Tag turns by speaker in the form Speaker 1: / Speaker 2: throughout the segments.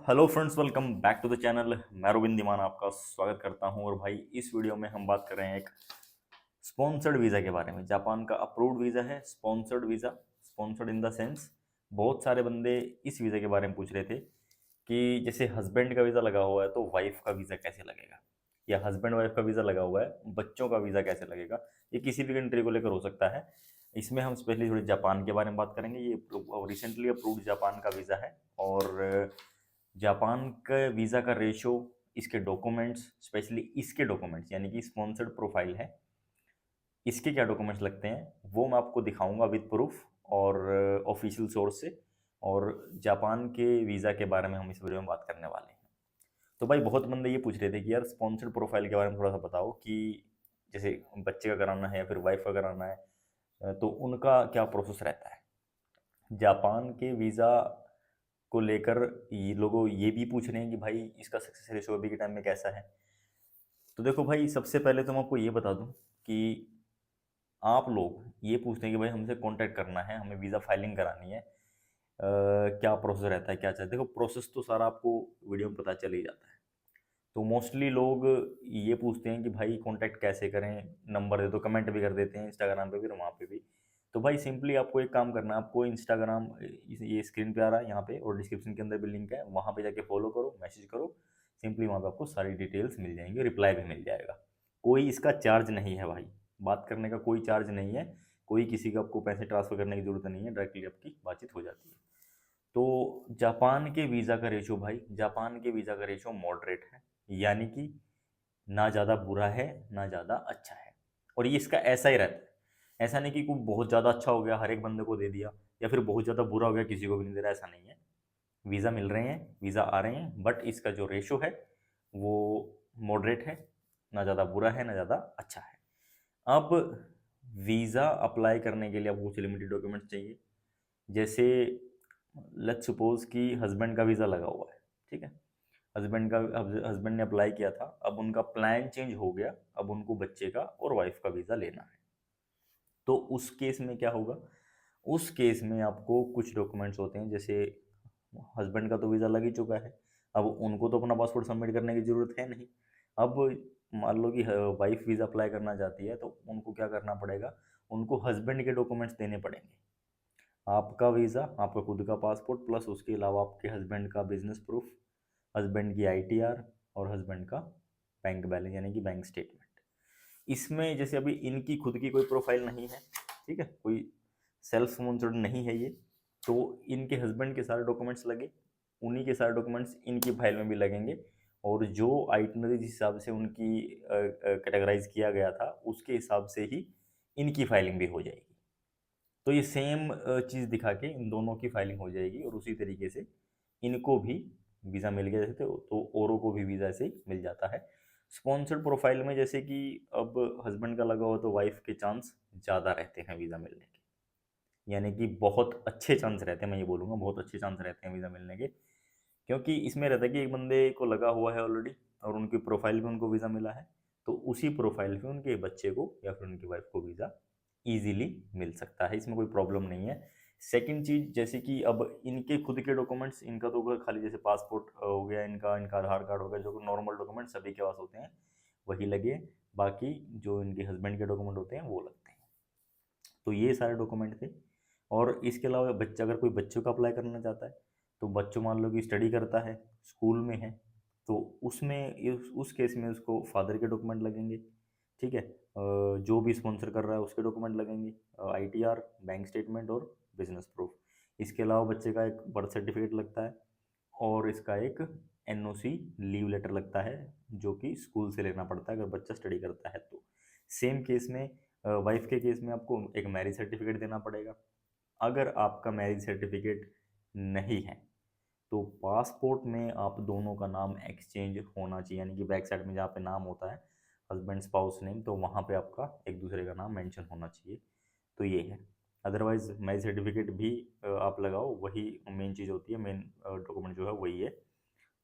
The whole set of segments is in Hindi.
Speaker 1: Hello friends, welcome back to the channel. मैं रोबिन दीमान आपका स्वागत करता हूं। और भाई इस वीडियो में हम बात कर रहे हैं एक स्पॉन्सर्ड वीज़ा के बारे में। जापान का अप्रूव्ड वीज़ा है sponsored visa. Sponsored in the sense, बहुत सारे बंदे इस वीज़ा के बारे में पूछ रहे थे कि जैसे हस्बैंड का वीज़ा लगा हुआ है तो वाइफ का वीज़ा कैसे लगेगा, या हस्बैंड वाइफ का वीज़ा लगा हुआ है बच्चों का वीज़ा कैसे लगेगा। ये किसी भी कंट्री को लेकर हो सकता है। इसमें हम स्पेशली थोड़ी जापान के बारे में बात करेंगे। ये रिसेंटली अप्रूव्ड जापान का वीज़ा है। और जापान के वीज़ा का रेशो, इसके डॉक्यूमेंट्स, स्पेशली इसके डॉक्यूमेंट्स यानी कि स्पॉन्सर्ड प्रोफाइल है, इसके क्या डॉक्यूमेंट्स लगते हैं वो मैं आपको दिखाऊंगा विद प्रूफ और ऑफिशियल सोर्स से। और जापान के वीज़ा के बारे में हम इस वीडियो में बात करने वाले हैं। तो भाई बहुत बंदे ये पूछ रहे थे कि यार स्पॉन्सर्ड प्रोफाइल के बारे में थोड़ा सा बताओ कि जैसे बच्चे का कराना है या फिर वाइफ का कराना है, तो उनका क्या प्रोसेस रहता है। जापान के वीज़ा को लेकर ये लोगों ये भी पूछ रहे हैं कि भाई इसका सक्सेस रेशो अभी के टाइम में कैसा है। तो देखो भाई, सबसे पहले तो मैं आपको ये बता दूं कि आप लोग ये पूछते हैं कि भाई हमसे कांटेक्ट करना है, हमें वीज़ा फाइलिंग करानी है, क्या प्रोसेस रहता है, क्या चाहिए। देखो प्रोसेस तो सारा आपको वीडियो में पता चल ही जाता है। तो मोस्टली लोग ये पूछते हैं कि भाई कांटेक्ट कैसे करें, नंबर दे दो, कमेंट भी कर देते हैं इंस्टाग्राम पे भी और वहाँ पे भी। तो भाई सिंपली आपको एक काम करना है, आपको इंस्टाग्राम ये स्क्रीन पे आ रहा है यहाँ पे और डिस्क्रिप्शन के अंदर भी लिंक है, वहाँ पे जाके फॉलो करो, मैसेज करो। सिंपली वहाँ पे आपको सारी डिटेल्स मिल जाएंगी, रिप्लाई भी मिल जाएगा। कोई इसका चार्ज नहीं है भाई, बात करने का कोई चार्ज नहीं है। कोई किसी को आपको पैसे ट्रांसफ़र करने की ज़रूरत नहीं है, डायरेक्टली आपकी बातचीत हो जाती है। तो जापान के वीज़ा का रेशो भाई, जापान के वीज़ा का रेशो मॉडरेट है, यानी कि ना ज़्यादा बुरा है ना ज़्यादा अच्छा है। और ये इसका ऐसा ही रहता है। ऐसा नहीं कि कोई बहुत ज़्यादा अच्छा हो गया हर एक बंदे को दे दिया, या फिर बहुत ज़्यादा बुरा हो गया किसी को भी नहीं दे रहा, ऐसा नहीं है। वीज़ा मिल रहे हैं, वीज़ा आ रहे हैं, बट इसका जो रेशो है वो मॉडरेट है। ना ज़्यादा बुरा है ना ज़्यादा अच्छा है। अब वीज़ा अप्लाई करने के लिए आपको कुछ लिमिटेड डॉक्यूमेंट्स चाहिए। जैसे लेट्स सपोज कि हस्बैंड का वीज़ा लगा हुआ है, ठीक है। हस्बैंड ने अप्लाई किया था, अब उनका प्लान चेंज हो गया, अब उनको बच्चे का और वाइफ का वीज़ा लेना है। तो उस केस में क्या होगा, उस केस में आपको कुछ डॉक्यूमेंट्स होते हैं। जैसे हस्बैंड का तो वीज़ा लग ही चुका है, अब उनको तो अपना पासपोर्ट सबमिट करने की ज़रूरत है नहीं। अब मान लो कि वाइफ वीज़ा अप्लाई करना चाहती है, तो उनको क्या करना पड़ेगा, उनको हस्बैंड के डॉक्यूमेंट्स देने पड़ेंगे। आपका वीज़ा, आपका खुद का पासपोर्ट, प्लस उसके अलावा आपके हस्बैंड का बिजनेस प्रूफ, हस्बैंड की आईटीआर और हस्बैंड का बैंक बैलेंस यानी कि बैंक स्टेटमेंट। इसमें जैसे अभी इनकी खुद की कोई प्रोफाइल नहीं है, ठीक है, कोई सेल्फ स्पॉन्सर्ड नहीं है ये, तो इनके हस्बैंड के सारे डॉक्यूमेंट्स लगे, उन्हीं के सारे डॉक्यूमेंट्स इनकी फाइल में भी लगेंगे। और जो आइटनरी जिस हिसाब से उनकी कैटेगराइज किया गया था उसके हिसाब से ही इनकी फाइलिंग भी हो जाएगी। तो ये सेम चीज़ दिखा के इन दोनों की फाइलिंग हो जाएगी, और उसी तरीके से इनको भी वीज़ा मिल गया। जैसे तो औरों को भी वीज़ा ऐसे ही मिल जाता है। स्पॉन्सर्ड प्रोफाइल में जैसे कि अब हस्बैंड का लगा हुआ तो वाइफ के चांस ज़्यादा रहते हैं वीज़ा मिलने के, यानी कि बहुत अच्छे चांस रहते हैं, मैं ये बोलूँगा बहुत अच्छे चांस रहते हैं वीज़ा मिलने के। क्योंकि इसमें रहता है कि एक बंदे को लगा हुआ है ऑलरेडी और उनकी प्रोफाइल पे उनको वीज़ा मिला है, तो उसी प्रोफाइल पे उनके बच्चे को या फिर उनकी वाइफ को वीज़ा ईज़िली मिल सकता है, इसमें कोई प्रॉब्लम नहीं है। सेकंड चीज़, जैसे कि अब इनके खुद के डॉक्यूमेंट्स, इनका तो खाली जैसे पासपोर्ट हो गया, इनका इनका आधार कार्ड हो गया, जो नॉर्मल डॉक्यूमेंट सभी के पास होते हैं वही लगे। बाकी जो इनके हस्बैंड के डॉक्यूमेंट होते हैं वो लगते हैं। तो ये सारे डॉक्यूमेंट थे। और इसके अलावा बच्चा, अगर कोई बच्चों का अप्लाई करना चाहता है, तो बच्चों मान लो कि स्टडी करता है, स्कूल में है, तो उसमें उस केस में उसको फादर के डॉक्यूमेंट लगेंगे, ठीक है। जो भी स्पॉन्सर कर रहा है उसके डॉक्यूमेंट लगेंगे, आईटीआर, बैंक स्टेटमेंट और बिजनेस प्रूफ। इसके अलावा बच्चे का एक बर्थ सर्टिफिकेट लगता है, और इसका एक एनओसी लीव लेटर लगता है, जो कि स्कूल से लेना पड़ता है अगर बच्चा स्टडी करता है तो। सेम केस में वाइफ के केस में आपको एक मैरिज सर्टिफिकेट देना पड़ेगा। अगर आपका मैरिज सर्टिफिकेट नहीं है तो पासपोर्ट में आप दोनों का नाम एक्सचेंज होना चाहिए, यानी कि बैक साइड में जहाँ पे नाम होता है हस्बैंड स्पाउस नेम, तो वहाँ पे आपका एक दूसरे का नाम मेंशन होना चाहिए। तो ये है। अदरवाइज मैरिज सर्टिफिकेट भी आप लगाओ, वही मेन चीज़ होती है, मेन डॉक्यूमेंट जो है वही है।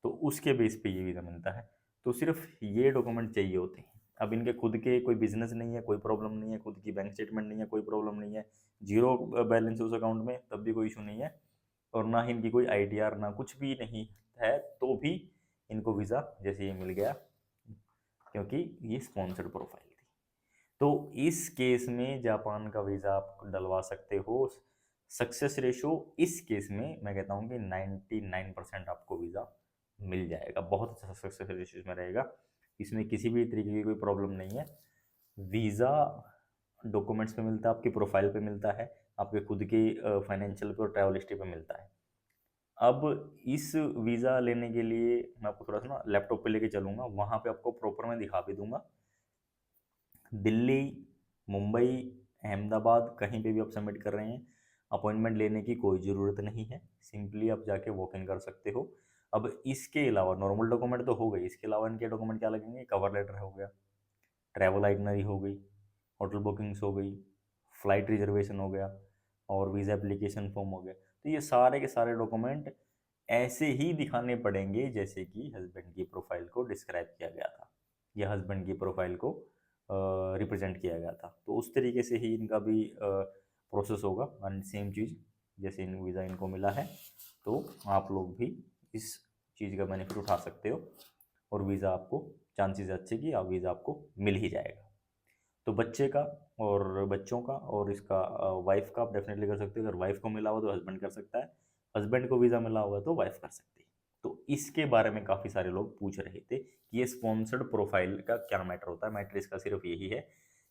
Speaker 1: तो उसके बेस पे ये वीज़ा मिलता है। तो सिर्फ ये डॉक्यूमेंट चाहिए होते हैं। अब इनके खुद के कोई बिजनेस नहीं है, कोई प्रॉब्लम नहीं है, खुद की बैंक स्टेटमेंट नहीं है, कोई प्रॉब्लम नहीं है, जीरो बैलेंस उस अकाउंट में, तब भी कोई इशू नहीं है। और ना ही इनकी कोई आईटीआर ना कुछ भी नहीं है, तो भी इनको वीज़ा जैसे ये मिल गया, क्योंकि ये स्पॉन्सर्ड प्रोफाइल थी। तो इस केस में जापान का वीज़ा आप डलवा सकते हो। सक्सेस रेशो इस केस में मैं कहता हूँ कि 99% आपको वीज़ा मिल जाएगा, बहुत अच्छा सक्सेस रेशो इसमें रहेगा। इसमें किसी भी तरीके की कोई प्रॉब्लम नहीं है। वीज़ा डॉक्यूमेंट्स पे मिलता है, आपकी प्रोफाइल पे मिलता है, आपके खुद के फाइनेंशियल पे और ट्रैवल हिस्ट्री पे मिलता है। अब इस वीज़ा लेने के लिए मैं आपको थोड़ा सा ना लैपटॉप पे लेके चलूँगा, वहाँ पे आपको प्रॉपर मैं दिखा भी दूँगा। दिल्ली, मुंबई, अहमदाबाद कहीं पे भी आप सबमिट कर रहे हैं, अपॉइंटमेंट लेने की कोई ज़रूरत नहीं है, सिंपली आप जाके वॉक इन कर सकते हो। अब इसके अलावा नॉर्मल डॉक्यूमेंट तो हो गई, इसके अलावा इनके डॉक्यूमेंट क्या लगेंगे? कवर लेटर हो गया, ट्रैवल आइटनरी हो गई, होटल बुकिंग्स हो गई, फ़्लाइट रिजर्वेशन हो गया और वीज़ा एप्लीकेशन फॉर्म हो गया। तो ये सारे के सारे डॉक्यूमेंट ऐसे ही दिखाने पड़ेंगे जैसे कि हस्बैंड की प्रोफाइल को डिस्क्राइब किया गया था या हस्बैंड की प्रोफाइल को रिप्रेजेंट किया गया था। तो उस तरीके से ही इनका भी प्रोसेस होगा एंड सेम चीज़ जैसे इन वीज़ा इनको मिला है, तो आप लोग भी इस चीज़ का बेनिफिट उठा सकते हो और वीज़ा आपको चांसेस अच्छे कि आप वीज़ा आपको मिल ही जाएगा। तो बच्चे का और बच्चों का और इसका वाइफ का आप डेफिनेटली कर सकते हो। अगर वाइफ को मिला हुआ तो हस्बैंड कर सकता है, हस्बैंड को वीज़ा मिला हुआ तो वाइफ कर सकती है। तो इसके बारे में काफ़ी सारे लोग पूछ रहे थे कि ये स्पॉन्सर्ड प्रोफाइल का क्या मैटर होता है। मैटर इसका सिर्फ यही है,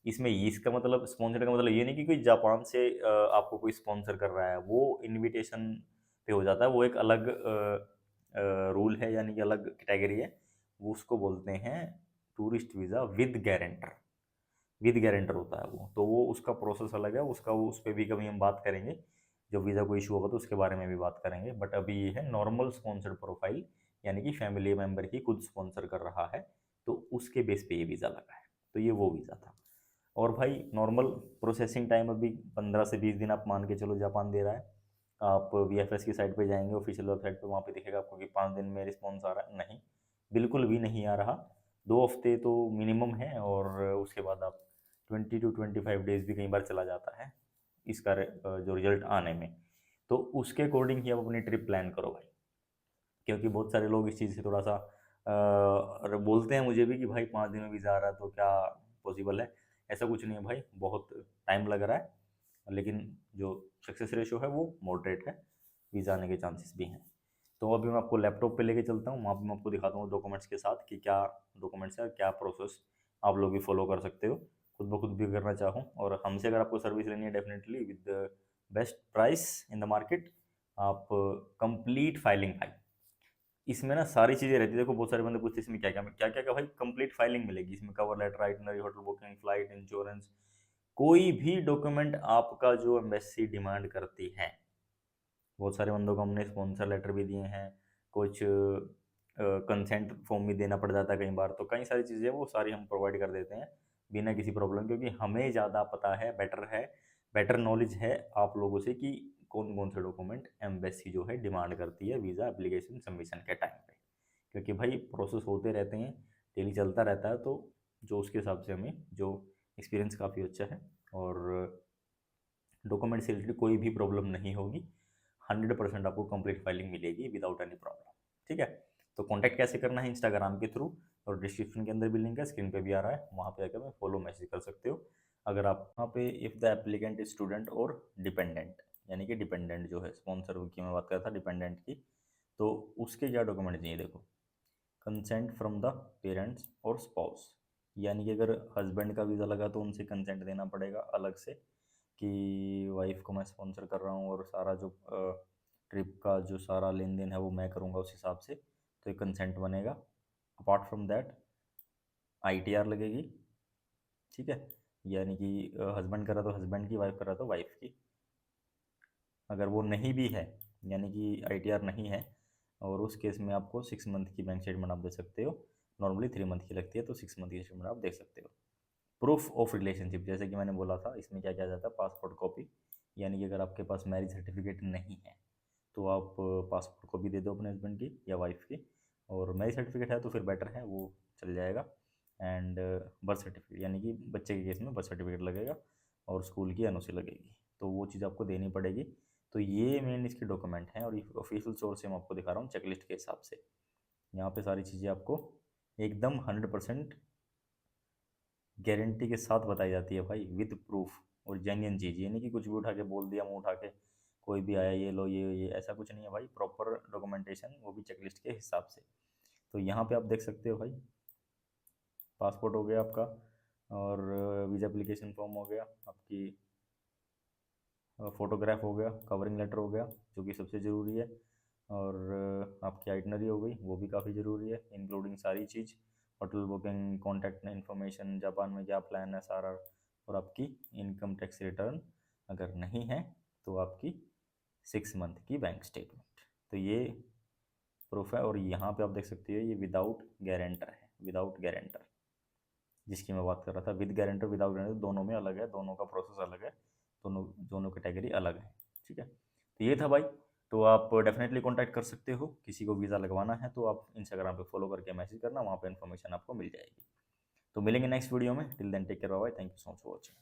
Speaker 1: इसमें इसका मतलब स्पॉन्सर्ड का मतलब ये नहीं कि कोई जापान से आपको कोई स्पॉन्सर कर रहा है, वो इन्विटेशन पे हो जाता है, वो एक अलग रूल है, यानी कि अलग कैटेगरी है। वो उसको बोलते हैं tourist visa with guarantor, with guarantor होता है वो, तो वो उसका प्रोसेस अलग है, उसका वो उस पर भी कभी हम बात करेंगे, जब वीज़ा कोई इशू होगा तो उसके बारे में भी बात करेंगे। बट अभी ये है नॉर्मल स्पॉन्सर्ड प्रोफाइल, यानी कि फैमिली मेम्बर ही खुद स्पॉन्सर कर रहा है, तो उसके बेस पे ये वीज़ा लगा है। तो ये वो वीज़ा था। और भाई नॉर्मल प्रोसेसिंग टाइम अभी 15 से 20 दिन आप मान के चलो जापान दे रहा है। आप वीएफएस की साइट पे जाएंगे, ऑफिशियल वेबसाइट पे, वहाँ पे दिखेगा आपको कि 5 दिन में रिस्पॉन्स आ रहा है। नहीं, बिल्कुल भी नहीं आ रहा। 2 हफ्ते तो मिनिमम है और उसके बाद आप 20 to 25 डेज भी कई बार चला जाता है इसका जो रिजल्ट आने में। तो उसके अकॉर्डिंग ही आप अपनी ट्रिप प्लान करो भाई, क्योंकि बहुत सारे लोग इस चीज़ से थोड़ा सा बोलते हैं मुझे भी कि भाई 5 दिन में वीज़ा आ रहा है तो क्या पॉसिबल है? ऐसा कुछ नहीं है भाई, बहुत टाइम लग रहा है, लेकिन जो सक्सेस रेशो है वो मॉडरेट है, वीज़ा आने के चांसेस भी हैं। तो अभी मैं आपको लैपटॉप पे लेके चलता हूँ, वहाँ पे मैं आपको दिखाता हूँ डॉक्यूमेंट्स के साथ कि क्या डॉक्यूमेंट्स है, क्या प्रोसेस आप लोग भी फॉलो कर सकते हो, खुद ब खुद भी करना चाहूँ। और हमसे अगर आपको सर्विस लेनी है definitely with best price in the market, आप कंप्लीट फाइलिंग भाई, इसमें ना सारी चीज़ें रहती है। देखो बहुत सारे बंदे पूछते हैं इसमें क्या क्या, भाई कंप्लीट फाइलिंग मिलेगी इसमें, cover letter, itinerary, hotel booking, flight, insurance, कोई भी डॉक्यूमेंट आपका जो एम्बेसी डिमांड करती है। बहुत सारे बंदों को हमने स्पॉन्सर लेटर भी दिए हैं, कुछ कंसेंट फॉर्म भी देना पड़ जाता है कई बार, तो कई सारी चीज़ें वो सारी हम प्रोवाइड कर देते हैं बिना किसी प्रॉब्लम, क्योंकि हमें ज़्यादा पता है, बेटर नॉलेज है आप लोगों से कि कौन कौन से डॉक्यूमेंट एम्बेसी जो है डिमांड करती है वीज़ा एप्लीकेशन सबमिशन के टाइम पे। क्योंकि भाई प्रोसेस होते रहते हैं, डेली चलता रहता है, तो जो उसके हिसाब से हमें जो एक्सपीरियंस काफ़ी अच्छा है और डॉक्यूमेंट से रिलेटेड कोई भी प्रॉब्लम नहीं होगी। 100% आपको कंप्लीट फाइलिंग मिलेगी विदाउट एनी प्रॉब्लम। ठीक है, तो कॉन्टैक्ट कैसे करना है? इंस्टाग्राम के थ्रू, और डिस्क्रिप्शन के अंदर भी लिंक है, स्क्रीन पे भी आ रहा है, वहाँ पे आकर मैं फॉलो मैसेज कर सकते हो। अगर आप वहाँ पे if the applicant is student और डिपेंडेंट, यानी कि डिपेंडेंट जो है, स्पॉन्सर की मैं बात कर रहा था डिपेंडेंट की, तो उसके क्या डॉक्यूमेंट चाहिए? देखो, कंसेंट फ्रॉम द पेरेंट्स और स्पाउस, यानी कि अगर हस्बैंड का वीज़ा लगा तो उनसे कंसेंट देना पड़ेगा अलग से कि वाइफ को मैं स्पॉन्सर कर रहा हूँ और सारा जो ट्रिप का जो सारा लेन देन है वो मैं करूँगा उस हिसाब से, तो एक कंसेंट बनेगा। अपार्ट फ्रॉम दैट आईटीआर लगेगी, ठीक है, यानी कि हस्बैंड कर रहा तो हस्बैंड की, वाइफ कर रहा तो वाइफ की। अगर वो नहीं भी है, यानी कि आईटीआर नहीं है, और उस केस में आपको 6 मंथ की बैंक स्टेटमेंट आप दे सकते हो। नॉर्मली 3 मंथ की लगती है, तो 6 मंथ की स्टेटमेंट आप दे सकते हो। प्रूफ ऑफ रिलेशनशिप, जैसे कि मैंने बोला था, इसमें क्या किया जाता है? पासपोर्ट कॉपी, यानी कि अगर आपके पास मैरिज सर्टिफिकेट नहीं है तो आप पासपोर्ट कॉपी दे दो अपने हस्बैंड की या वाइफ की, और मैरिज सर्टिफिकेट है तो फिर बेटर है, वो चल जाएगा। एंड बर्थ सर्टिफिकेट, यानी कि बच्चे के केस में बर्थ सर्टिफिकेट लगेगा और स्कूल की एनओसी लगेगी, तो वो चीज़ आपको देनी पड़ेगी। तो ये मेन इसके डॉक्यूमेंट हैं और ऑफिशियल सोर्स से मैं आपको दिखा रहा हूँ चेकलिस्ट के हिसाब से। यहाँ पे सारी चीज़ें आपको एकदम 100% गारंटी के साथ बताई जाती है भाई, विद प्रूफ और जेन्युइन चीज़। ये नहीं कि कुछ भी उठा के बोल दिया मुँह उठा के, कोई भी आया ये लो ये ऐसा कुछ नहीं है भाई। प्रॉपर डॉक्यूमेंटेशन, वो भी चेकलिस्ट के हिसाब से। तो यहाँ पे आप देख सकते हो भाई, पासपोर्ट हो गया आपका, और वीज़ा एप्लीकेशन फॉर्म हो गया, आपकी फ़ोटोग्राफ हो गया, कवरिंग लेटर हो गया जो कि सबसे ज़रूरी है, और आपकी आइटनरी हो गई, वो भी काफ़ी ज़रूरी है, इंक्लूडिंग सारी चीज़, hotel booking, contact information, Japan में क्या प्लान है सारा, और आपकी इनकम टैक्स रिटर्न अगर नहीं है तो आपकी 6 मंथ की बैंक स्टेटमेंट। तो ये प्रूफ है। और यहाँ पे आप देख सकते हो ये विदाउट गारंटर है, विदाउट गारंटर जिसकी मैं बात कर रहा था। विद गारंटर विदाउट गारंटर दोनों में अलग है, दोनों का प्रोसेस अलग है, दोनों दोनों कैटेगरी अलग है। ठीक है, तो ये था भाई। तो आप डेफिनेटली कांटेक्ट कर सकते हो, किसी को वीज़ा लगवाना है तो आप इंस्टाग्राम पे फॉलो करके मैसेज करना, वहाँ पे इन्फॉर्मेशन आपको मिल जाएगी। तो मिलेंगे नेक्स्ट वीडियो में, till then take care, bye, thank you so much for watching.